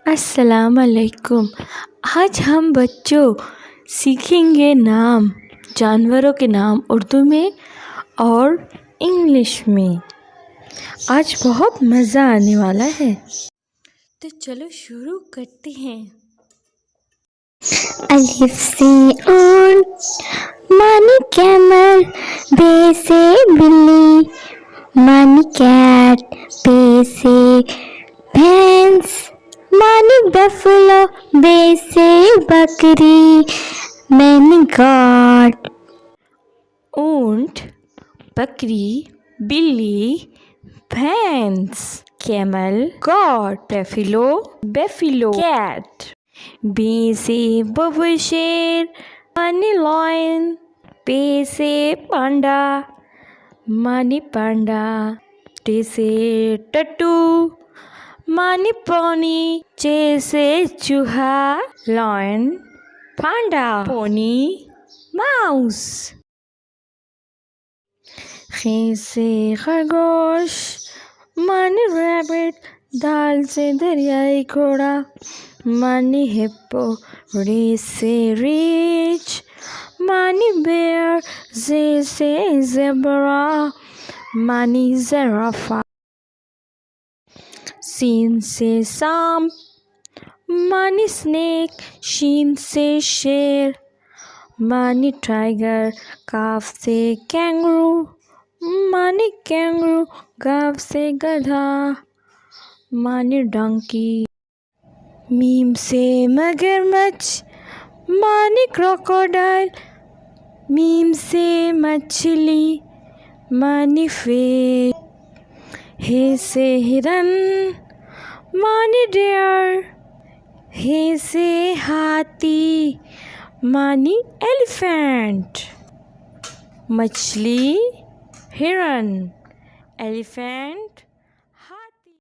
अस्सलाम वालेकुम। आज हम बच्चों सीखेंगे नाम, जानवरों के नाम उर्दू में और इंग्लिश में। आज बहुत मज़ा आने वाला है, तो चलो शुरू करते हैं। अलिफ से ऊंट, मानी कैमल, बे से बिल्ली, मानी कैट, बे से भैंस, मानी बफलो, बे से बकरी, मैनी गॉट। ऊंट, बकरी, बिल्ली, भैंस, कैमल, गॉट, बेफिलो, कैट। बी से बबल शेर, मानी लॉयन, पे से पांडा, मानी पांडा, टे से टट्टू, मानी पोनी, चे से चूहा, लॉयन, पांडा, पोनी, माउस। खे से खरगोश, मानी रैबिट, दाल से दरियाई घोड़ा, मानी हिप्पो, रे से रीछ, मानी बेयर, जे से ज़ेब्रा, मानी ज़राफ़ा। सीन से सांप, मानी स्नेक, शीन से शेर, मानी टाइगर, काफ से कैंगरू, मानी कैंगरू, गाफ से गधा, मानी डंकी। मीम से मगरमच्छ, मानी क्रोकोडाइल, मीम से मछली, मानी फिश। हे से हिरन, मानी डियर, हे से हाथी, मानी एलिफेंट। मछली, हिरन, एलिफेंट,